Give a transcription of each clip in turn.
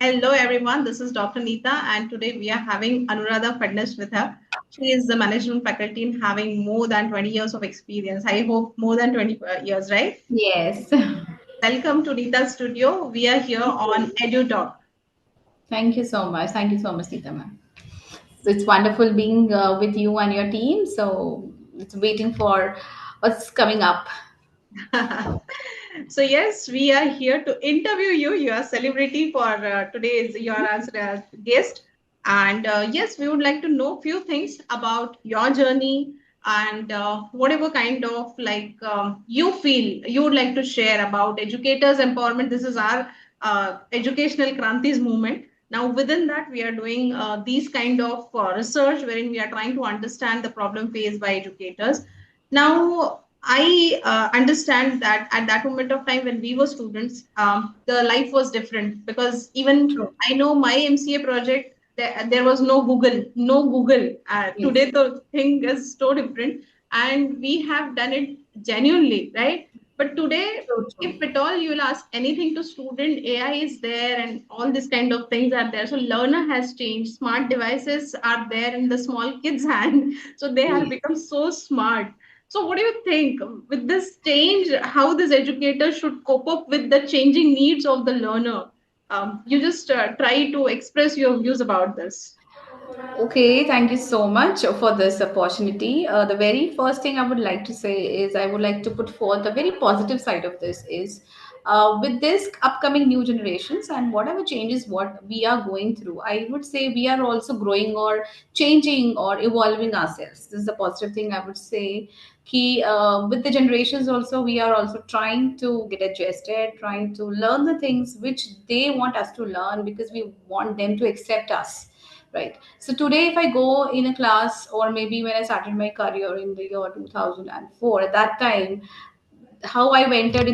Hello everyone, this is Dr. Neeta and today we are having Anuradha Phadnis with her. She is the management faculty and having more than 20 years of experience. I hope more than 20 years, right? Yes. Welcome to Neeta's studio. We are here Thank on you. EduTalk. Thank you so much. Thank you so much, Neeta ma'am. So it's wonderful being with you and your team. So it's waiting for what's coming up. So yes, we are here to interview you. You are celebrity for today's your answer as guest, and yes, we would like to know few things about your journey and whatever kind of you feel you would like to share about educators empowerment. This is our educational Kranti's movement. Now, within that, we are doing these kind of research wherein we are trying to understand the problem faced by educators. Now, I understand that at that moment of time when we were students, the life was different because even True. I know my MCA project, there was no Google, no Google. Yes. Today the thing is so different, and we have done it genuinely, right? But today, True, if true. at all you will ask anything to student, AI is there, and all this kind of things are there. So learner has changed. Smart devices are there in the small kids' hand, so they have Yes. become so smart. So, what do you think with this change? How this educator should cope up with the changing needs of the learner? You just try to express your views about this. Okay, thank you so much for this opportunity. The very first thing I would like to say is I would like to put forth the very positive side of this is with this upcoming new generations and whatever changes what we are going through, I would say we are also growing or changing or evolving ourselves. This is the positive thing I would say. Key with the generations also we are also trying to get adjusted, trying to learn the things which they want us to learn because we want them to accept us, right? So today if I go in a class or maybe when I started my career in the year 2004, at that time how I entered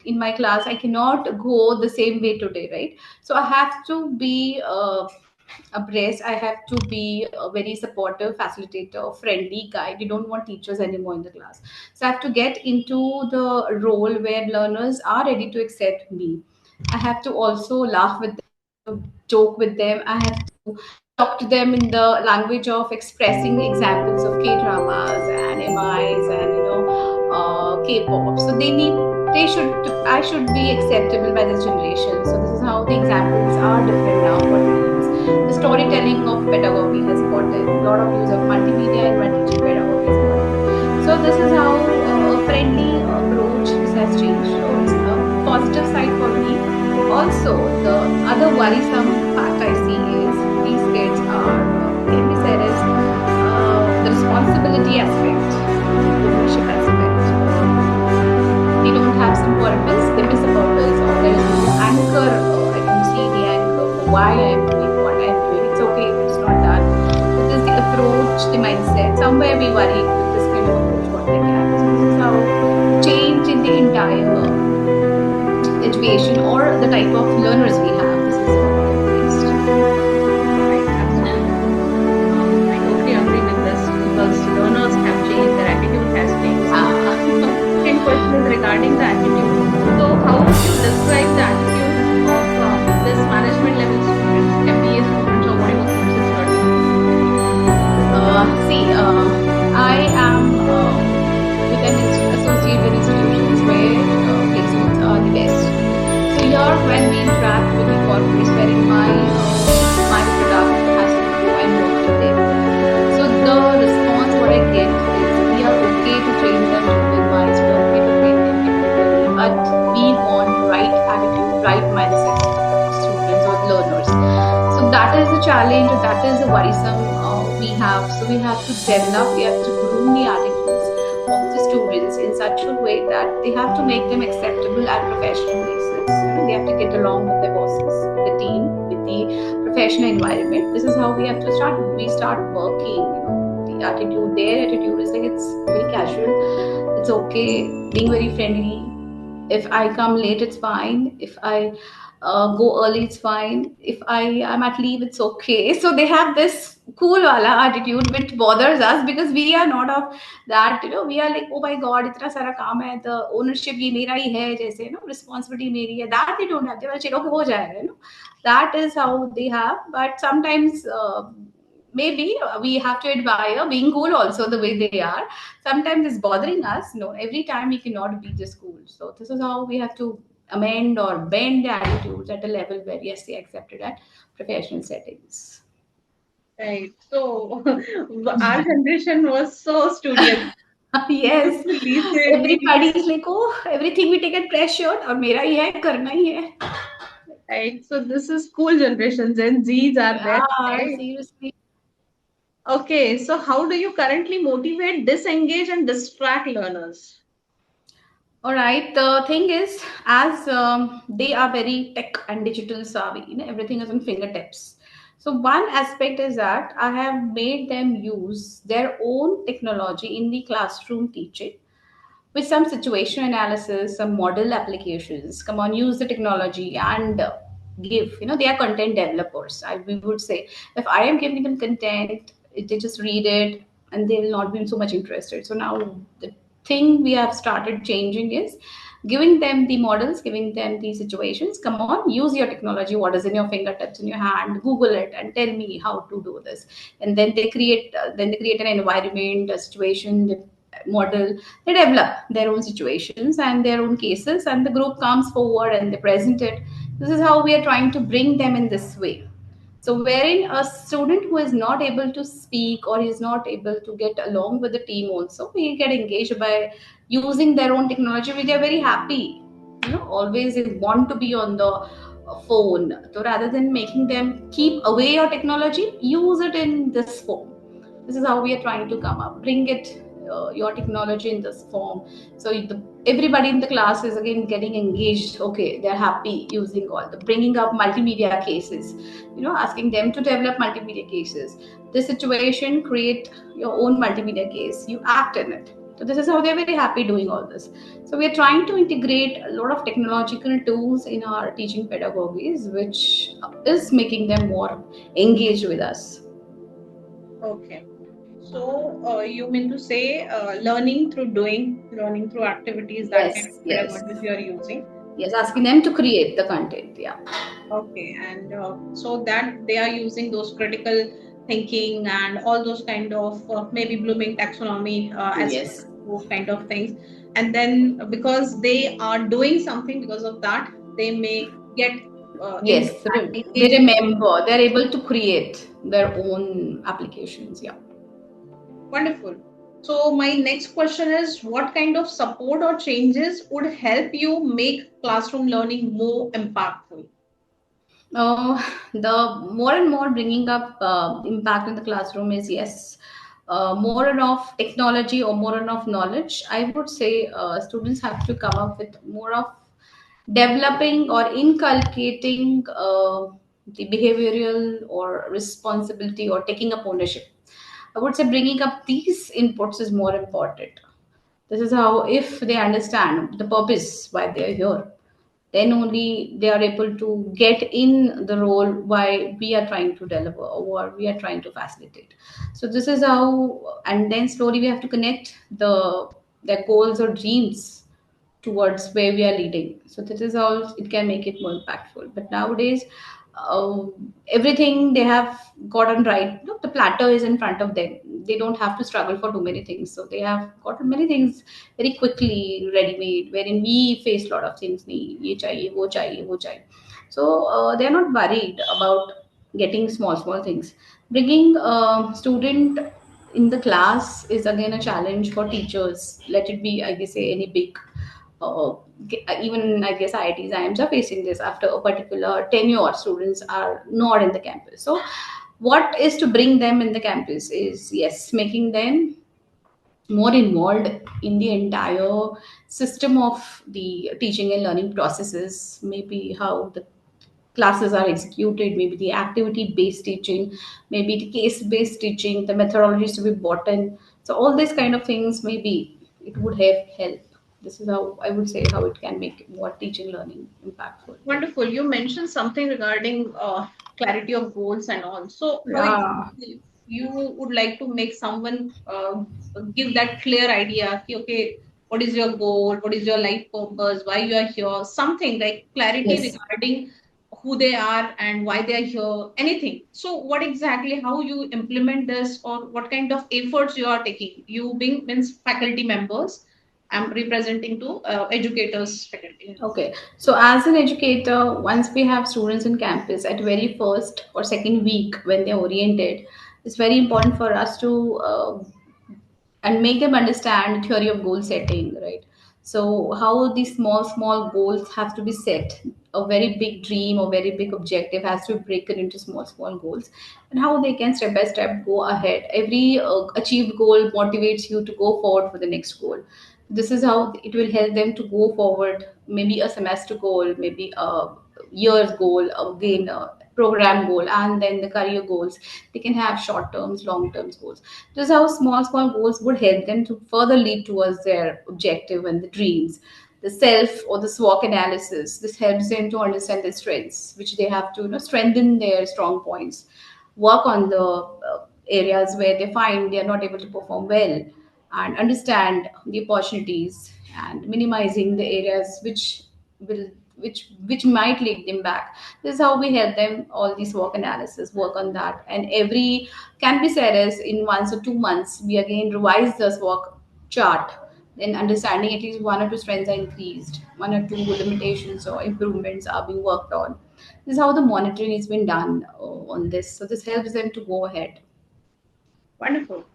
in my class, I cannot go the same way today, right? So I have to be abreast. I have to be a very supportive facilitator, friendly guide. We don't want teachers anymore in the class. So I have to get into the role where learners are ready to accept me. I have to also laugh with them. I have to joke with them. I have to talk to them in the language of expressing examples of K dramas and MIs and K-pop. So I should be acceptable by this generation. So this is how the examples are different now for teams. The storytelling of pedagogy has gotten a lot of use of multimedia in my teaching pedagogy has gotten. So this is how a friendly approach this has changed. So it's a positive side for me. Also, the other worrisome fact I see is these kids are can be said as the responsibility aspect, the ownership aspect, or they don't have some purpose, they miss a purpose, or there is no anchor. I don't see the anchor for why I am doing what I am doing. It's okay if it's not done. This is the approach, the mindset. Somewhere we worry with this kind of approach what they carry. So this is how change in the entire education or the type of learners we have. This is what I faced. Right, absolutely. I totally agree with this because learners have changed, their attitude has changed. So, Ah. second question is regarding the attitude. So, how would you describe the attitude of this management level students, MBA students, or whatever courses you are doing? See, I am with an associated institutions where placements are the best. So here, when we interact with the corporates, wherein my product has to go and work with them. So the response what I get is we are okay to train them children-wise, we are okay to train them technically, but we want right attitude, right mindset students or learners. So that is the challenge, or that is the worrisome we have. So we have to develop, we have to groom the attitudes of the students in such a way that they have to make them acceptable at professional basis. They have to get along with their bosses, with the team, with the professional environment. This is how we have to start. We start working. The attitude, their attitude is like it's very casual. It's okay, being very friendly. If I come late, it's fine. If I go early, it's fine. If I am at leave, it's okay. So they have this cool wala attitude which bothers us because we are not of that. We are like, oh my god, itna sara kaam hai. The ownership ye mera hi hai, jaise responsibility meri hai. That they don't have. They will say, okay, ho jayega. That is how they have. But sometimes maybe we have to admire being cool also the way they are. Sometimes it's bothering us. No, every time we cannot be this cool. So this is how we have to amend or bend the attitudes at a level where yes, they accept it at professional settings. Right. So our generation was so studious. Yes, Literally, everybody is like, oh, everything we take at pressure और मेरा ही है करना ही है. right. So this is school generations and Z's are there, Yeah, right? seriously. Okay, so how do you currently motivate, disengage, and distract learners? All right. The thing is, as they are very tech and digital savvy, everything is on fingertips. So one aspect is that I have made them use their own technology in the classroom teaching with some situation analysis, some model applications. Come on, use the technology and give. They are content developers. We would say if I am giving them content, they just read it and they will not be so much interested. So now the thing we have started changing is giving them the models, giving them the situations. Come on, use your technology. What is in your fingertips, in your hand? Google it and tell me how to do this. And then they create an environment, a situation, the model. They develop their own situations and their own cases, and the group comes forward and they present it. This is how we are trying to bring them in this way. So, wherein a student who is not able to speak or is not able to get along with the team, also, we get engaged by using their own technology. We are very happy. Always they want to be on the phone. So, rather than making them keep away your technology, use it in this form. This is how we are trying to come up. Bring it, your technology in this form. So, everybody in the class is again getting engaged. Okay, they're happy using all the bringing up multimedia cases, asking them to develop multimedia cases. This situation, create your own multimedia case, you act in it. So this is how they're very happy doing all this. So we're trying to integrate a lot of technological tools in our teaching pedagogies, which is making them more engaged with us. Okay. So you mean to say learning through doing, learning through activities, that kind of Yes, yes, pedagogies you are using. yes, asking them to create the content. Yeah. Okay, and so that they are using those critical thinking and all those kind of maybe blooming taxonomy as Yes, those kind of things, and then because they are doing something because of that, they may get into yes, that they engaging. remember, they're able to create their own applications. Yeah. Wonderful. So my next question is, what kind of support or changes would help you make classroom learning more impactful? Uh, the more and more bringing up impact in the classroom is yes, more enough technology or more enough knowledge. I would say students have to come up with more of developing or inculcating the behavioral or responsibility or taking up ownership. I would say bringing up these inputs is more important. This is how, if they understand the purpose why they are here, then only they are able to get in the role why we are trying to deliver or what we are trying to facilitate. So this is how, and then slowly we have to connect their goals or dreams towards where we are leading. So this is how it can make it more impactful. But nowadays, uh, everything they have gotten right. The platter is in front of them. They don't have to struggle for too many things. So they have gotten many things very quickly ready-made, wherein we face a lot of things. "Nee, ye chahiye, wo chahiye, wo chahiye." So they're not worried about getting small things. Bringing student in the class is again a challenge for teachers. Let it be, I guess, say any big even I guess IITs, IIMs are facing this after a particular tenure. Students are not in the campus. So, what is to bring them in the campus is yes, making them more involved in the entire system of the teaching and learning processes. Maybe how the classes are executed, maybe the activity based teaching, maybe the case based teaching, the methodologies to be brought in. So all these kind of things, maybe it would have help. This is how I would say how it can make more teaching learning impactful. Wonderful. You mentioned something regarding clarity of goals and all. So, for Yeah. example, if you would like to make someone give that clear idea, ki, okay, what is your goal? What is your life purpose? Why you are here? Something like clarity Yes. regarding who they are and why they are here, anything. So what exactly, how you implement this, or what kind of efforts you are taking? You being means faculty members. I'm representing to educators, faculty. Okay, so as an educator, once we have students in campus at very first or second week when they're oriented, it's very important for us to and make them understand theory of goal setting, right? So how these small goals have to be set. A very big dream or very big objective has to be broken into small goals, and how they can step by step go ahead. Every achieved goal motivates you to go forward for the next goal. This is how it will help them to go forward, maybe a semester goal, maybe a year's goal, again a program goal, and then the career goals. They can have short terms, long terms goals. This is how small goals would help them to further lead towards their objective and the dreams. The self or the SWOT analysis, this helps them to understand their strengths, which they have to, strengthen their strong points, work on the areas where they find they are not able to perform well, and understand the opportunities, and minimizing the areas will which might lead them back. This is how we help them all these work analysis, work on that. And every can be said as in 1 or 2 months we again revise this work chart, then understanding at least 1 or 2 strengths are increased, 1 or 2 limitations or improvements are being worked on. This is how the monitoring has been done on this, so this helps them to go ahead. Wonderful.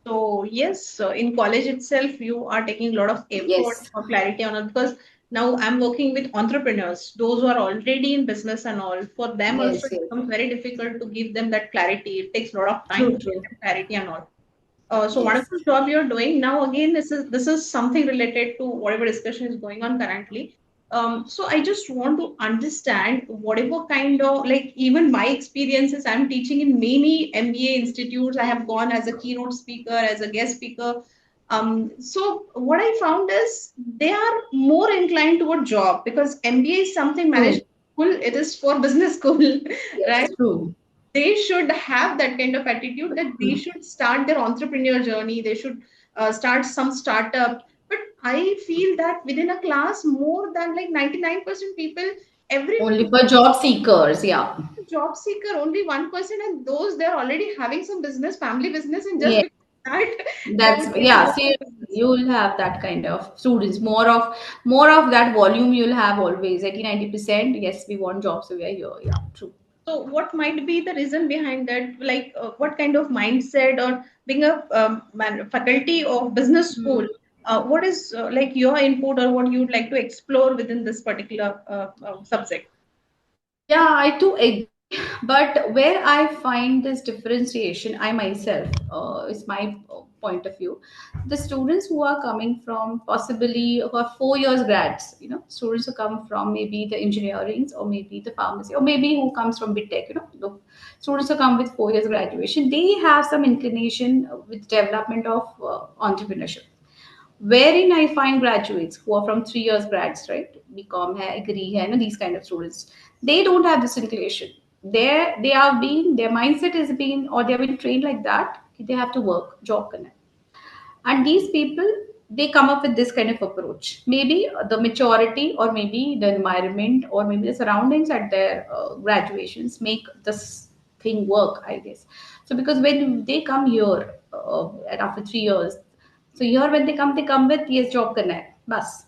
So yes, in college itself, you are taking a lot of effort Yes, for clarity on it, because now I'm working with entrepreneurs, those who are already in business and all. For them also, yes, it yes. becomes very difficult to give them that clarity. It takes a lot of time True, to give true. them clarity and all. So Yes. wonderful job you're doing. Now again, this is something related to whatever discussion is going on currently. So I just want to understand whatever kind of, like, even my experiences. I'm teaching in many MBA institutes. I have gone as a keynote speaker, as a guest speaker. So what I found is they are more inclined toward job, because MBA is something True. management school. It is for business school, right? Yes, true. They should have that kind of attitude, that they Mm. should start their entrepreneurial journey. They should start some startup. But I feel that within a class, more than like 99% people, everyone Only is for job seekers, yeah. a job seeker. Only 1%, and those they're already having some business, family business, and just Yeah, because that they that's would get yeah. involved See, in business. you'll have that kind of students. More of that volume you'll have always. 80-90%. Yes, we want jobs, so we are here. Yeah, true. So, what might be the reason behind that? Like, what kind of mindset, or being a faculty of business school? What is like your input, or what you'd like to explore within this particular subject? Yeah, I do agree. But where I find this differentiation, I myself, is my point of view. The students who are coming from possibly who are 4 years grads, students who come from maybe the engineerings or maybe the pharmacy or maybe who comes from big tech, the students who come with 4 years graduation, they have some inclination with development of entrepreneurship, wherein I find graduates who are from 3 years grads, right? BCom, hai, agree, hai, these kind of students, they don't have this inclination. They are being their mindset is being or they have been trained like that. They have to work, job connect. And these people, they come up with this kind of approach. Maybe the maturity or maybe the environment or maybe the surroundings at their graduations make this thing work, I guess. So because when they come here and after 3 years, so here when they come with yes job connect bus.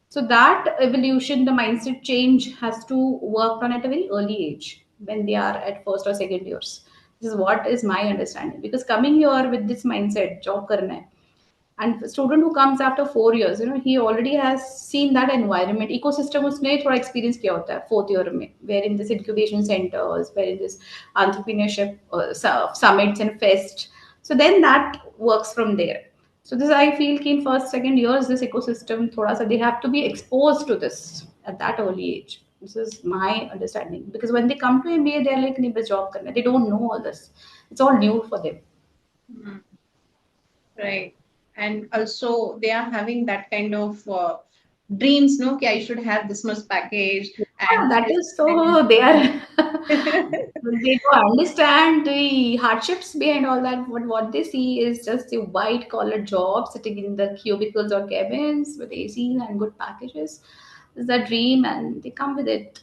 So that evolution, the mindset change has to work on at a very early age when they are at first or second years. This is what is my understanding, because coming here with this mindset job karna hai, and the student who comes after 4 years, he already has seen that environment ecosystem उसने थोड़ा experience किया होता है fourth year में, where in this incubation centers, where in this entrepreneurship summits and fest. So then that works from there. So this I feel कि in first second years this ecosystem थोड़ा सा they have to be exposed to this at that early age. This is my understanding, because when they come to MBA they're like नहीं बस job करना है. They don't know all this. It's all new for them. Mhm. Right. And also, they are having that kind of dreams, no? Okay, I should have this much package Yeah, and that this. is so they are And they don't understand the hardships behind all that. What they see is just a white collar job sitting in the cubicles or cabins with ACs and good packages. It's a dream and they come with it.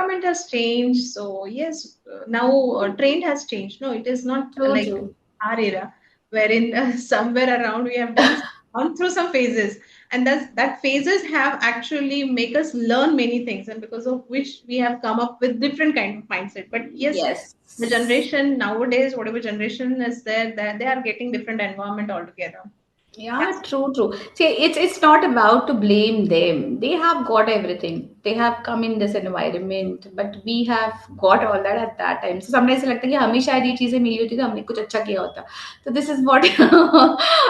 environment has changed. So yes, now trend has changed. No, it is not True, like true. our era, wherein somewhere around we have gone through some phases, and that phases have actually make us learn many things, and because of which we have come up with different kind of mindset. But yes, Yes. the generation nowadays, whatever generation is there, that they are getting different environment altogether. Yeah, Yes. true, true. See, it's not about to blame them. They have got everything. They have come in this environment, but we have got all that at that time. So sometimes लगता है कि हमें शायद ये चीजें मिली होती तो हमने कुछ अच्छा किया होता. So this is what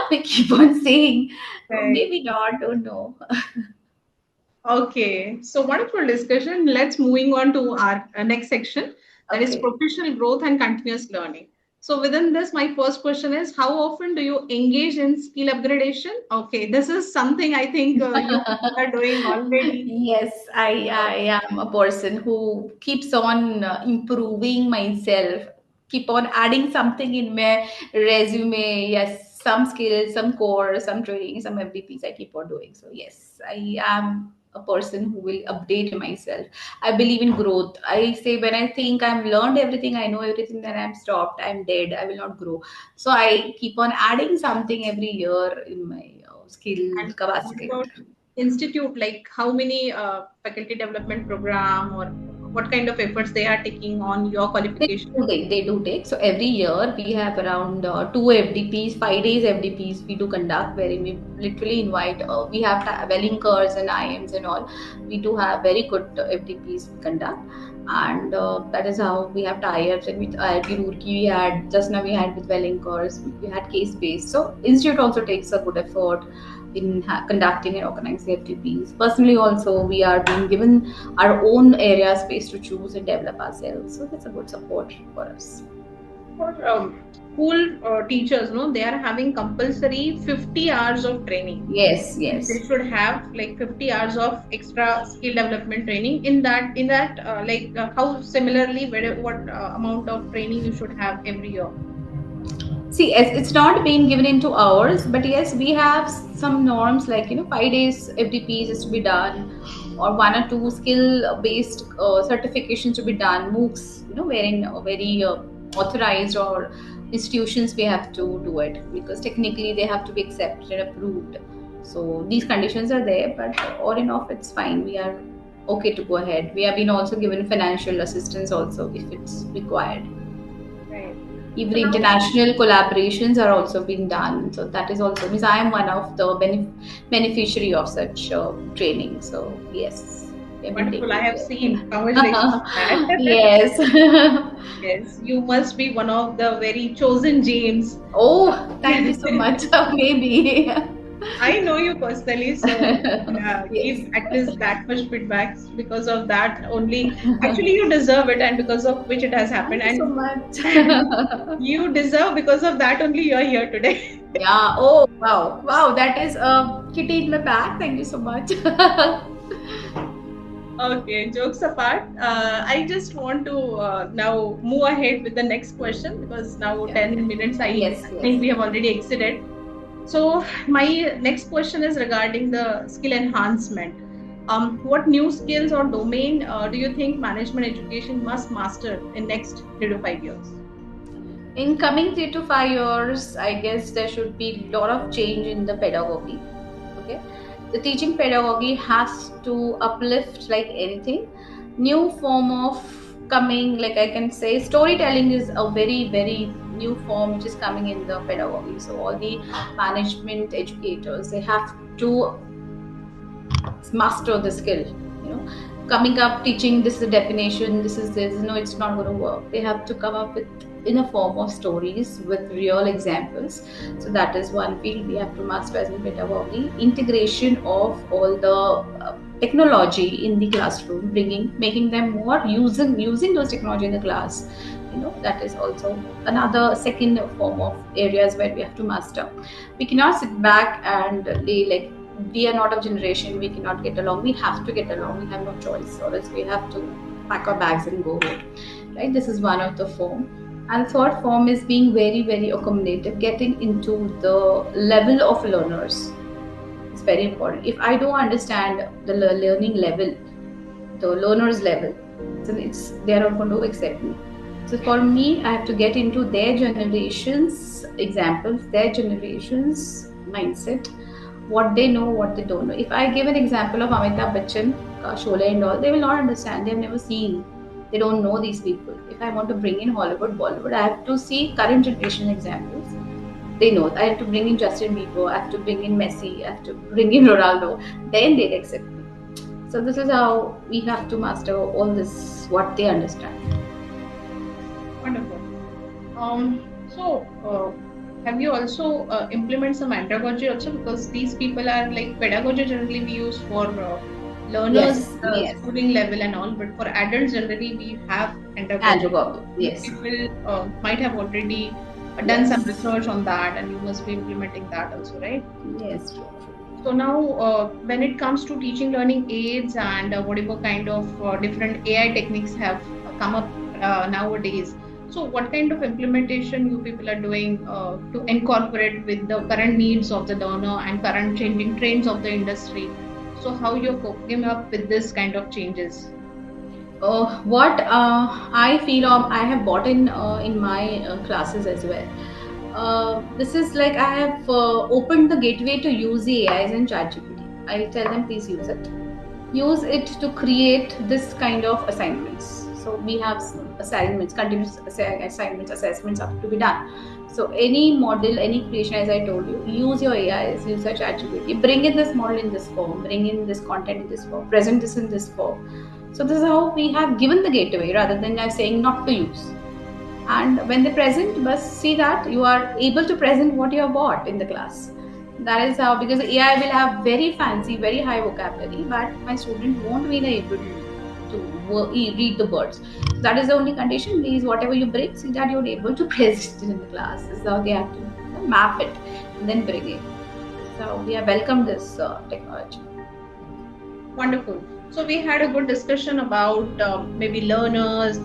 we keep on saying. Right. Maybe not, don't know. Okay, so wonderful discussion. Let's moving on to our next section, that is Okay. professional growth and continuous learning. So within this, my first question is, how often do you engage in skill upgradation? Okay, this is something I think you are doing already. Yes, I am a person who keeps on improving myself, keep on adding something in my resume. Yes, some skills, some core, some training, some FDPs I keep on doing. So yes, I am a person who will update myself. I believe in growth. I say when I think I've learned everything, I know everything, then I'm stopped, I'm dead, I will not grow. So I keep on adding something every year in my skill And what basket. about institute? Like how many faculty development program or what kind of efforts they are taking on your qualification? They do take. So every year we have around two FDPs, 5 days FDPs we do conduct, wherein we literally invite, we have Wellinkers and IMs and all. We do have very good FDPs we conduct. And that is how we have tie-ups. And with IIT Roorkee, we had, just now we had with Wellinkers, we had case-based. So Institute also takes a good effort in conducting and organizing FDPs. Personally also, we are being given our own area space to choose and develop ourselves. So that's a good support for us. For school teachers, no, they are having compulsory 50 hours of training. Yes, They yes. should have like 50 hours of extra skill development training. In that, like how similarly, what amount of training you should have every year. See, it's not being given into hours, but yes, we have some norms like 5 days FDPs is to be done, or one or two skill-based certifications to be done. MOOCs, wherein very authorized or institutions we have to do it because technically they have to be accepted and approved. So these conditions are there, but all in all, it's fine. We are okay to go ahead. We have been also given financial assistance also if it's required. Right. Even So now, international collaborations are also being done. So that is also means I am one of the beneficiary of such training. So yes, we have been wonderful. I taking have seen. Congratulations care. for that. Yes. Yes, you must be one of the very chosen gems. Oh, thank you so much. Maybe. I know you personally, so yeah, Yes. give at least that much feedback because of that only. Actually, you deserve it, and because of which it has happened, Thank you so and much. you deserve because of that only you are here today. Yeah. Oh, wow. Wow. That is a kitty in my back. Thank you so much. Okay, jokes apart, I just want to now move ahead with the next question because now Yeah. 10 minutes Yes. I Yes. think we have already exceeded. So my next question is regarding the skill enhancement. What new skills or domain do you think management education must master in next 3 to 5 years? In coming 3 to 5 years, I guess there should be a lot of change in the pedagogy. Okay, the teaching pedagogy has to uplift like anything. New form of coming, like I can say, storytelling is a very very new form which is coming in the pedagogy. So all the management educators they have to master the skill. Coming up teaching this is the definition, this is this, no, it's not going to work. They have to come up with in a form of stories with real examples. So that is one field we have to master as in pedagogy. Integration of all the technology in the classroom, bringing making them more using those technology in the class. That is also another second form of areas where we have to master. We cannot sit back and lay like we are not of generation, we cannot get along, we have to get along, we have no choice, or else we have to pack our bags and go home, right? This is one of the form. And third form is being very very accommodative, getting into the level of learners. It's very important. If I don't understand the learning level, the learner's level, So it's they are not going to accept me. So for me, I have to get into their generation's examples, their generation's mindset, what they know, what they don't know. If I give an example of Amitabh Bachchan, Sholay and all, they will not understand. They've never seen. They don't know these people. If I want to bring in Hollywood, Bollywood, I have to see current generation examples. They know. I have to bring in Justin Bieber. I have to bring in Messi. I have to bring in Ronaldo. Then they'll accept me. So this is how we have to master all this, what they understand. Wonderful. Have you also implement some andragogy also, because these people are like pedagogy generally we use for learners Yes, yes. schooling level and all, but for adults generally we have Andrew andragogy. Gobi. You Yes, people might have already done some yes, research on that, and you must be implementing that also, right? yes, true. So now, when it comes to teaching learning aids and whatever kind of different AI techniques have come up nowadays, so what kind of implementation you people are doing to incorporate with the current needs of the learner and current changing trends of the industry? So how you're coping up with this kind of changes? What I feel I have bought in my classes as well. This is like I have opened the gateway to use the AIs and ChatGPT. I tell them please use it to create this kind of assignments. So we have some assignments, continuous assignments, assessments have to be done. So any model, any creation, as I told you, use your AIs, use your ChatGPT, bring in this model in this form, bring in this content in this form, present this in this form. So this is how we have given the gateway rather than saying not to use. And when they present, but see that you are able to present what you have bought in the class. That is how, because AI will have very fancy, very high vocabulary, but my student won't be able to read the words. So that is the only condition. Please, whatever you bring, see that you're able to present it in the class. This is how they have to map it and then bring it. So we have welcomed this technology. Wonderful. So we had a good discussion about maybe learners,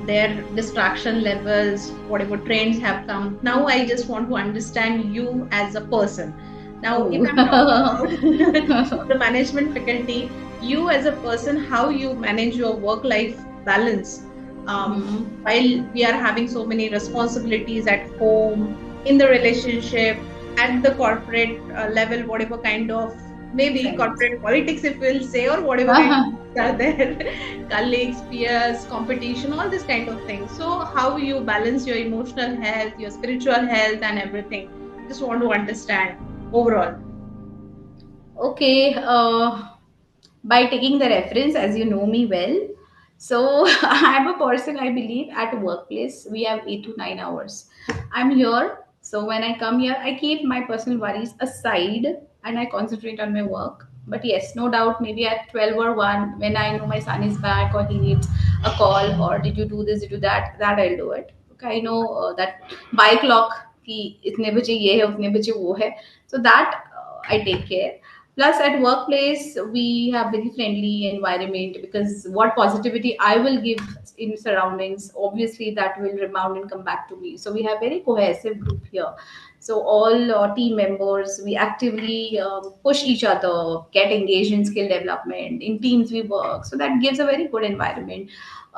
their distraction levels, whatever trends have come. Now I just want to understand you as a person. Now, if I'm talking Oh. about the management faculty, you as a person, how you manage your work-life balance, while we are having so many responsibilities at home, in the relationship, at the corporate level, whatever kind of maybe Thanks. corporate politics, if we'll say, or whatever kind of are there, colleagues, peers, competition, all this kind of things. So, how you balance your emotional health, your spiritual health, and everything? Just want to understand overall. Okay, by taking the reference, as you know me well, so I'm a person, I believe, at workplace we have 8 to 9 hours. I'm here, so when I come here, I keep my personal worries aside and I concentrate on my work. But yes, no doubt, maybe at 12 or 1, when I know my son is back or he needs a call, or did you do this, did you do that, that I'll do it. Okay, I know that by clock कि इतने बजे ये है उतने बजे वो है, so that I take care. Plus at workplace we have very friendly environment, because what positivity I will give in surroundings, obviously that will rebound and come back to me. So we have very cohesive group here. So all team members, we actively push each other, get engaged in skill development. In teams we work, so that gives a very good environment.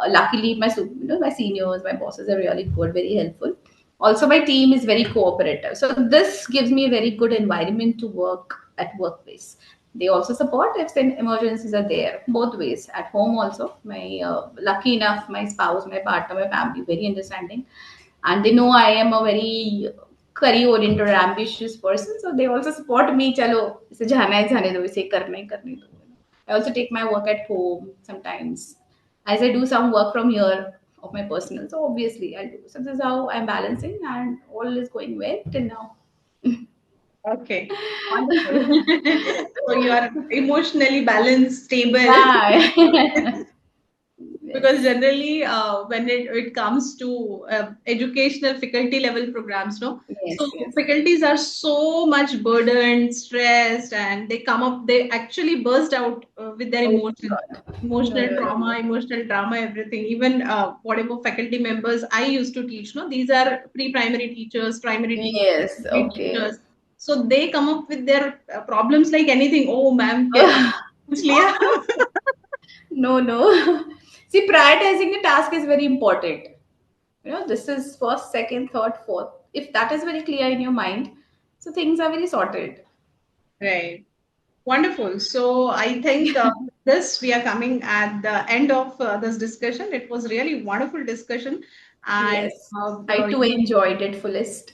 Luckily my seniors, my bosses are really good, very helpful. Also my team is very cooperative, so this gives me a very good environment to work at workplace. They also support if some emergencies are there, both ways. At home also, my lucky enough, my spouse, my partner, my family very understanding, and they know I am a very career oriented ambitious person, so they also support me. Chalo इसे जाना है जाने दो, इसे करना है करने दो. I also take my work at home sometimes, as I do some work from here of my personal. So obviously I'll do. So this is how I'm balancing, and all is going well till now. Okay, wonderful. So you are emotionally balanced, stable. Yeah. Because Yes. generally when it comes to educational faculty level programs, no, so Yes. Yes. faculties are so much burdened, stressed, and they come up, they actually burst out with their Oh emotions, God. emotional trauma, emotional drama, everything. Even whatever faculty members I used to teach, no, these are pre-primary teachers, primary teachers, Yes. grade Okay. teachers. So they come up with their problems like anything. Oh ma'am, पूछ लिया. No, no. See, prioritizing the task is very important. This is first, second, third, fourth. If that is very clear in your mind, so things are very sorted. Right. Wonderful. So I think this we are coming at the end of this discussion. It was really wonderful discussion, and Yes, I too enjoyed it fullest.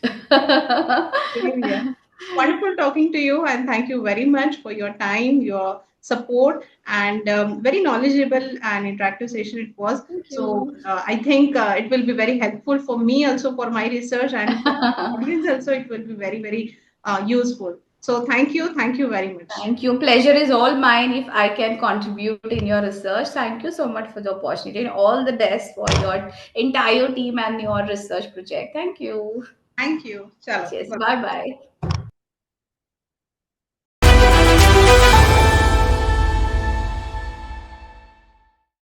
same here. Wonderful talking to you, and thank you very much for your time, your support, and very knowledgeable and interactive session it was. Thank So you. I think it will be very helpful for me also for my research, and for the audience also it will be very very useful. So thank you very much. Thank you. Pleasure is all mine if I can contribute in your research. Thank you so much for the opportunity and all the best for your entire team and your research project. Thank you. Thank you. Chalo. Cheers. Bye. Bye bye.